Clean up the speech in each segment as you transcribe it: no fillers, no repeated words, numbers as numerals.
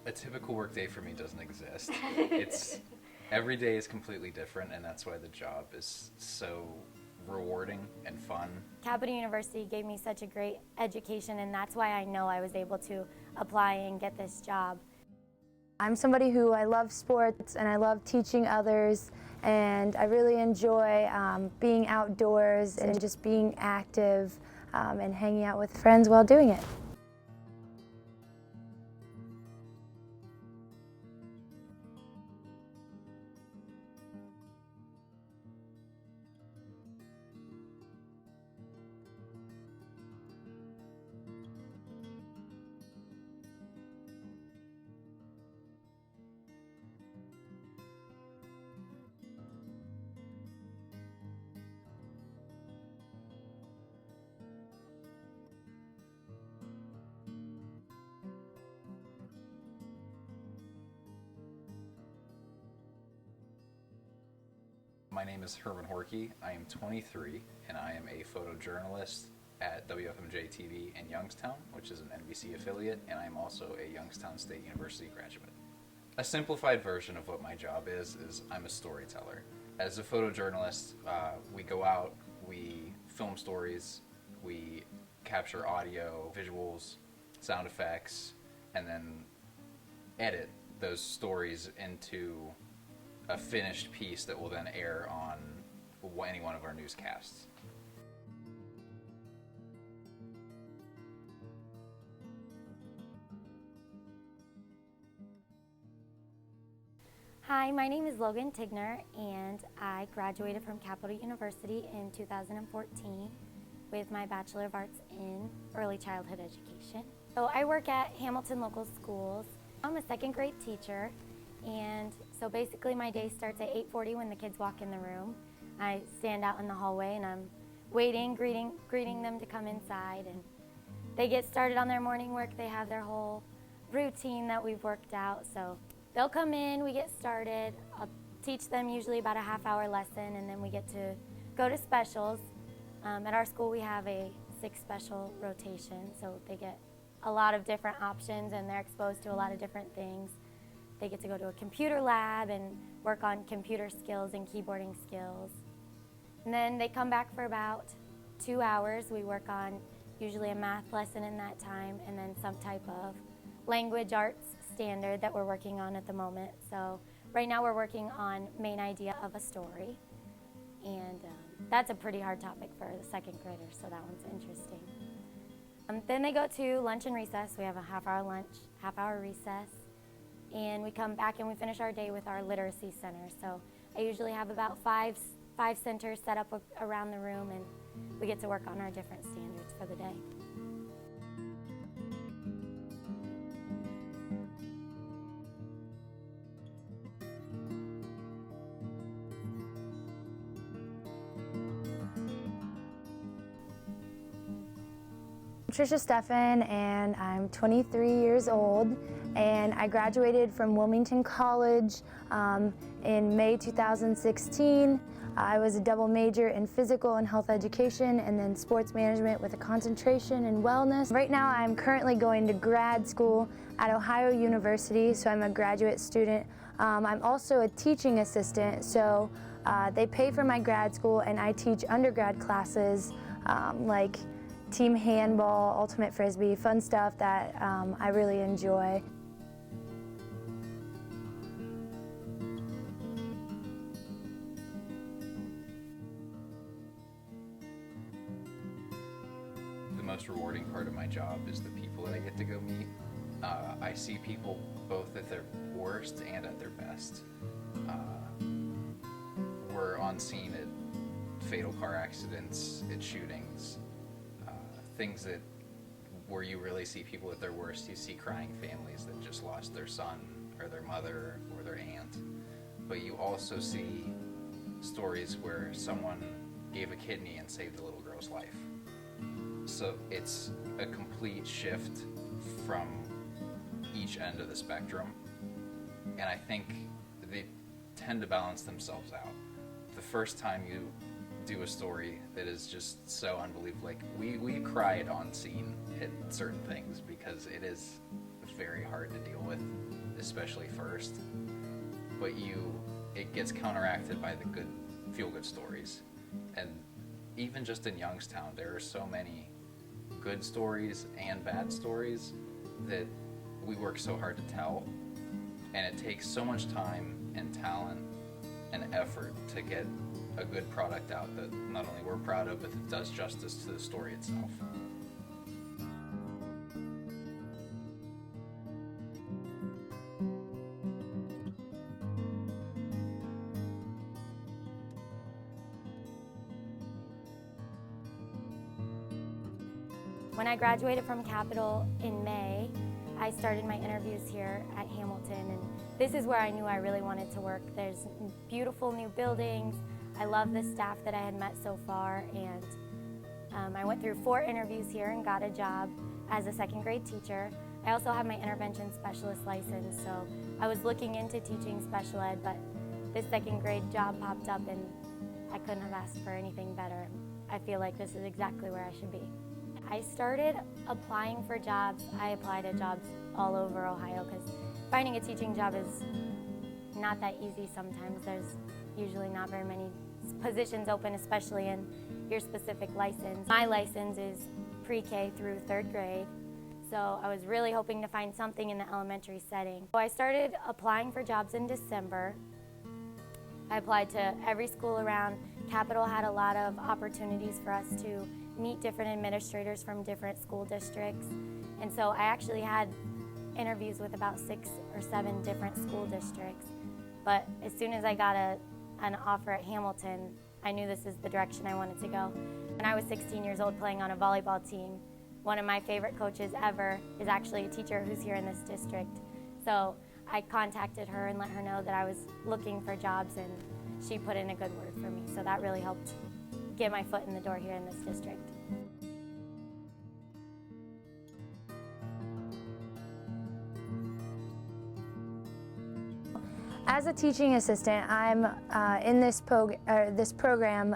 A typical work day for me doesn't exist. It's every day is completely different, and that's why the job is so rewarding and fun. Capital University gave me such a great education, and that's why I know I was able to apply and get this job. I'm somebody who I love sports and I love teaching others, and I really enjoy being outdoors and just being active and hanging out with friends while doing it. My name is Herman Horkey. I am 23, and I am a photojournalist at WFMJ TV in Youngstown, which is an NBC affiliate, and I'm also a Youngstown State University graduate. A simplified version of what my job is I'm a storyteller. As a photojournalist, we go out, we film stories, we capture audio, visuals, sound effects, and then edit those stories into a finished piece that will then air on any one of our newscasts. Hi, my name is Logan Tigner, and I graduated from Capital University in 2014 with my Bachelor of Arts in Early Childhood Education. So I work at Hamilton Local Schools. I'm a second grade teacher, and so basically my day starts at 8:40 when the kids walk in the room. I stand out in the hallway and I'm waiting, greeting them to come inside, and they get started on their morning work. They have their whole routine that we've worked out. So they'll come in, we get started. I'll teach them usually about a half-hour lesson, and then we get to go to specials. At our school we have a 6 special rotation, so they get a lot of different options and they're exposed to a lot of different things. They get to go to a computer lab and work on computer skills and keyboarding skills. And then they come back for about 2 hours. We work on usually a math lesson in that time, and then some type of language arts standard that we're working on at the moment. So right now we're working on main idea of a story, and that's a pretty hard topic for the second graders, so that one's interesting. Then they go to lunch and recess. We have a half-hour lunch, half-hour recess, and we come back and we finish our day with our literacy center. So I usually have about five centers set up around the room, and we get to work on our different standards for the day. I'm Trisha Steffen, and I'm 23 years old, and I graduated from Wilmington College in May 2016. I was a double major in physical and health education and then sports management with a concentration in wellness. Right now I'm currently going to grad school at Ohio University, so I'm a graduate student. I'm also a teaching assistant, so they pay for my grad school, and I teach undergrad classes like team handball, ultimate frisbee, fun stuff that I really enjoy. The most rewarding part of my job is the people that I get to go meet. I see people both at their worst and at their best. We're on scene at fatal car accidents, at shootings, things that where you really see people at their worst. You see crying families that just lost their son or their mother or their aunt, but you also see stories where someone gave a kidney and saved a little girl's life. So it's a complete shift from each end of the spectrum, and I think they tend to balance themselves out. The first time you do a story that is just so unbelievable, like we cried on scene at certain things because it is very hard to deal with, especially first. But it gets counteracted by the good, feel-good stories. And even just in Youngstown, there are so many good stories and bad stories that we work so hard to tell. And it takes so much time and talent and effort to get a good product out that not only we're proud of, but that does justice to the story itself. When I graduated from Capital in May, I started my interviews here at Hamilton, and this is where I knew I really wanted to work. There's beautiful new buildings. I love the staff that I had met so far, and I went through 4 interviews here and got a job as a second grade teacher. I also have my intervention specialist license, so I was looking into teaching special ed, but this second grade job popped up and I couldn't have asked for anything better. I feel like this is exactly where I should be. I started applying for jobs. I apply to jobs all over Ohio because finding a teaching job is not that easy sometimes. There's usually not very many positions open, especially in your specific license. My license is pre-K through 3rd grade, so I was really hoping to find something in the elementary setting. So I started applying for jobs in December. I applied to every school around. Capital had a lot of opportunities for us to meet different administrators from different school districts. And so I actually had interviews with about 6 or 7 different school districts. But as soon as I got an offer at Hamilton, I knew this is the direction I wanted to go. When I was 16 years old playing on a volleyball team, one of my favorite coaches ever is actually a teacher who's here in this district. So I contacted her and let her know that I was looking for jobs, and she put in a good word for me. So that really helped get my foot in the door here in this district. As a teaching assistant, I'm in this program.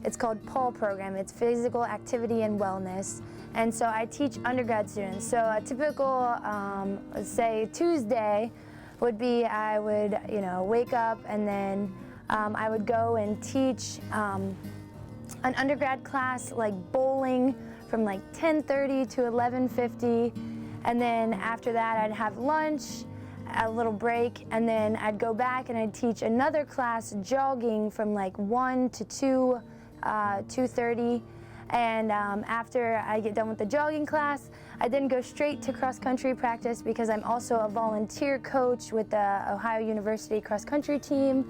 It's called PAL program. It's Physical Activity and Wellness. And so I teach undergrad students. So a typical, let's say Tuesday would be I would, wake up and then I would go and teach an undergrad class like bowling from like 10:30 to 11:50. And then after that I'd have lunch, a little break, and then I'd go back and I'd teach another class jogging from like 1 to 2:30. And after I get done with the jogging class, I then go straight to cross-country practice because I'm also a volunteer coach with the Ohio University cross-country team.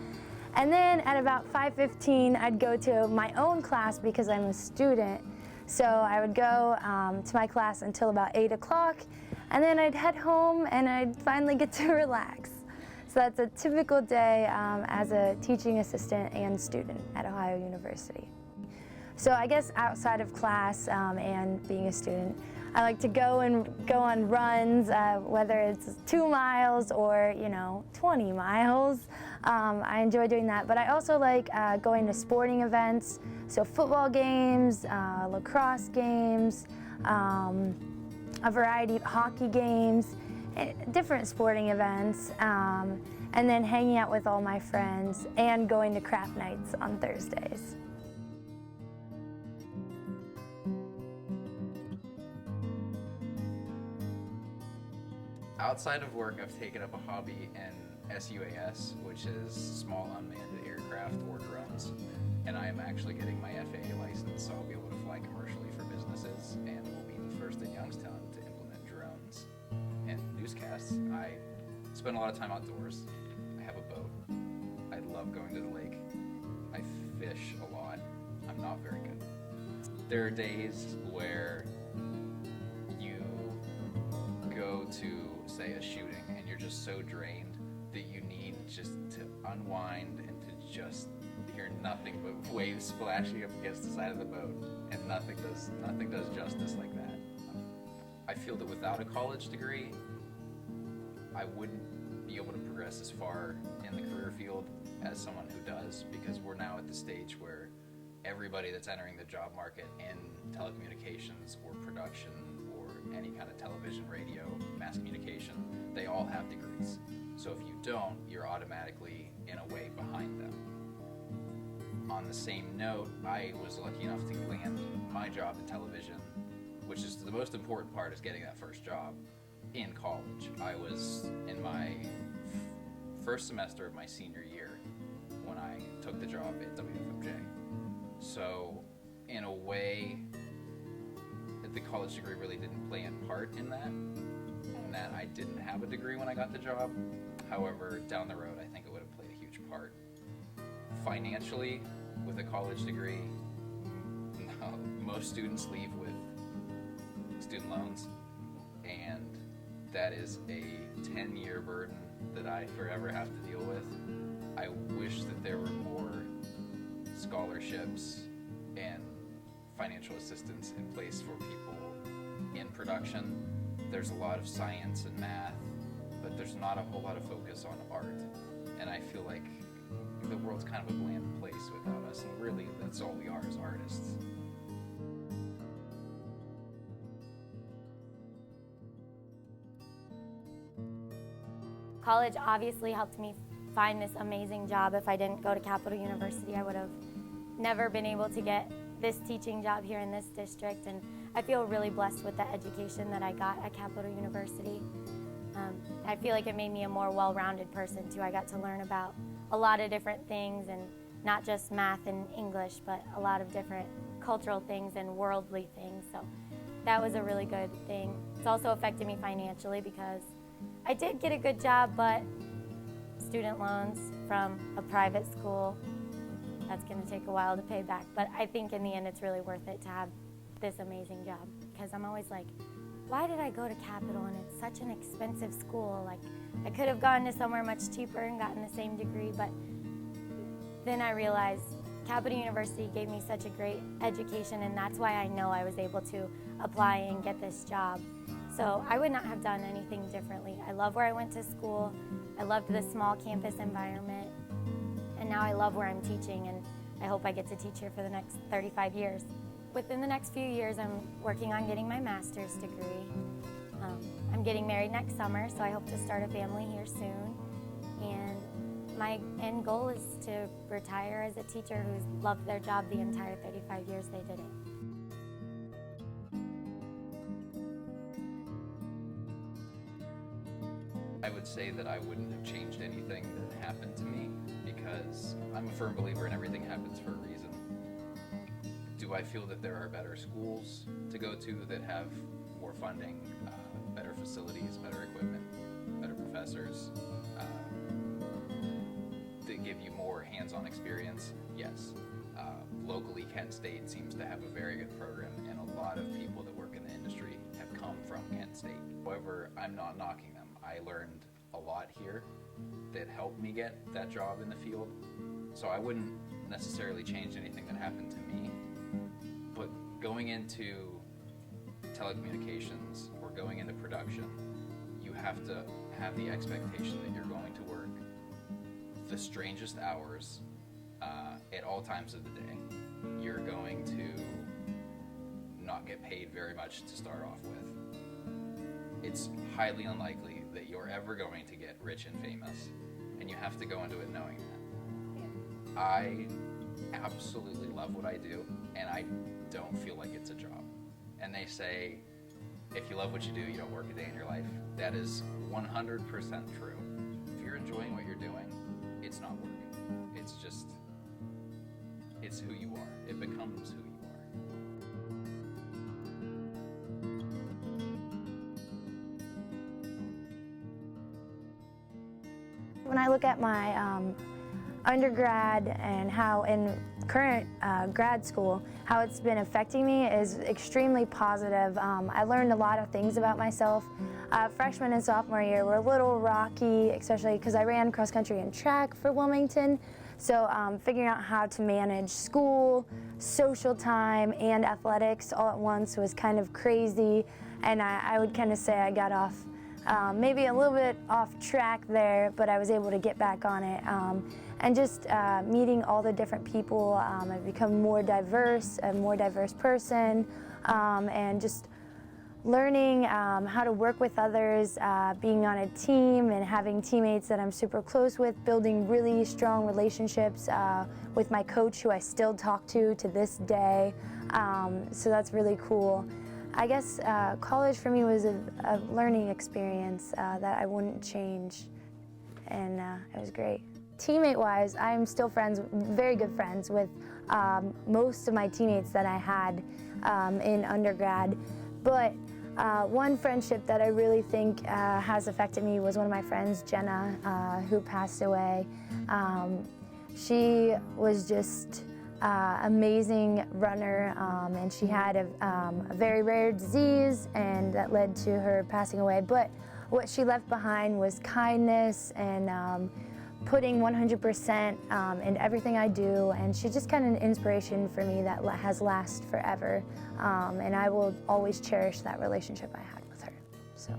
And then at about 5:15, I'd go to my own class because I'm a student. So I would go to my class until about 8 o'clock, and then I'd head home and I'd finally get to relax. So that's a typical day as a teaching assistant and student at Ohio University. So I guess outside of class and being a student, I like to go on runs, whether it's 2 miles or 20 miles. I enjoy doing that, but I also like going to sporting events, so football games, lacrosse games, a variety of hockey games, different sporting events, and then hanging out with all my friends and going to craft nights on Thursdays. Outside of work, I've taken up a hobby in SUAS, which is small unmanned aircraft or drones. And I am actually getting my FAA license, so I'll be able to fly commercially for businesses, and we'll be the first in Youngstown to implement drones and newscasts. I spend a lot of time outdoors. I have a boat. I love going to the lake. I fish a lot. I'm not very good. There are days where you go to, say, a shooting and you're just so drained that you need just to unwind and to just hear nothing but waves splashing up against the side of the boat, and nothing does justice like that. I feel that without a college degree, I wouldn't be able to progress as far in the career field as someone who does, because we're now at the stage where everybody that's entering the job market in telecommunications or production or any kind of television, radio, mass communication, they all have degrees. So if you don't, you're automatically, in a way, behind them. On the same note, I was lucky enough to land my job in television, which is the most important part, is getting that first job in college. I was in my first semester of my senior year when I took the job at WFMJ. So in a way, the college degree really didn't play a part in that I didn't have a degree when I got the job. However, down the road, I think it would have played a huge part. Financially, with a college degree, most students leave with student loans, and that is a 10-year burden that I forever have to deal with. I wish that there were more scholarships and financial assistance in place for people in production. There's a lot of science and math, but there's not a whole lot of focus on art. And I feel like the world's kind of a bland place without us, and really that's all we are as artists. College obviously helped me find this amazing job. If I didn't go to Capital University, I would have never been able to get this teaching job here in this district, and I feel really blessed with the education that I got at Capital University. I feel like it made me a more well-rounded person too. I got to learn about a lot of different things, and not just math and English, but a lot of different cultural things and worldly things. So that was a really good thing. It's also affected me financially because I did get a good job, but student loans from a private school, that's going to take a while to pay back. But I think in the end it's really worth it to have this amazing job, because I'm always like, why did I go to Capital and it's such an expensive school? Like, I could have gone to somewhere much cheaper and gotten the same degree, but then I realized Capital University gave me such a great education, and that's why I know I was able to apply and get this job. So I would not have done anything differently. I love where I went to school. I loved the small campus environment, and now I love where I'm teaching, and I hope I get to teach here for the next 35 years. Within the next few years, I'm working on getting my master's degree. I'm getting married next summer, so I hope to start a family here soon. And my end goal is to retire as a teacher who's loved their job the entire 35 years they did it. I would say that I wouldn't have changed anything that happened to me, because I'm a firm believer in everything happens for a reason. Do I feel that there are better schools to go to that have more funding, better facilities, better equipment, better professors, that give you more hands-on experience? Yes. Locally, Kent State seems to have a very good program, and a lot of people that work in the industry have come from Kent State. However, I'm not knocking them. I learned a lot here that helped me get that job in the field, so I wouldn't necessarily change anything that happened to me. But going into telecommunications or going into production, you have to have the expectation that you're going to work the strangest hours at all times of the day. You're going to not get paid very much to start off with. It's highly unlikely that you're ever going to get rich and famous, and you have to go into it knowing that. I absolutely love what I do, and I don't feel like it's a job. And they say, if you love what you do, you don't work a day in your life. That is 100% true. If you're enjoying what you're doing, it's not work. It's just, it's who you are. It becomes who you are. When I look at my undergrad and how in current grad school, how it's been affecting me is extremely positive. I learned a lot of things about myself. Freshman and sophomore year were a little rocky, especially because I ran cross country and track for Wilmington. So figuring out how to manage school, social time, and athletics all at once was kind of crazy. And I would kind of say I got off maybe a little bit off track there, but I was able to get back on it. And just meeting all the different people, I've become more diverse, a more diverse person, and just learning how to work with others, being on a team and having teammates that I'm super close with, building really strong relationships with my coach, who I still talk to this day. So that's really cool. I guess college for me was a learning experience that I wouldn't change, and it was great. Teammate-wise, I'm still friends, very good friends with most of my teammates that I had in undergrad, but one friendship that I really think has affected me was one of my friends, Jenna, who passed away. She was just amazing runner, and she had a very rare disease, and that led to her passing away. But what she left behind was kindness and putting 100% in everything I do, and she's just kind of an inspiration for me that has lasted forever, and I will always cherish that relationship I had with her. So.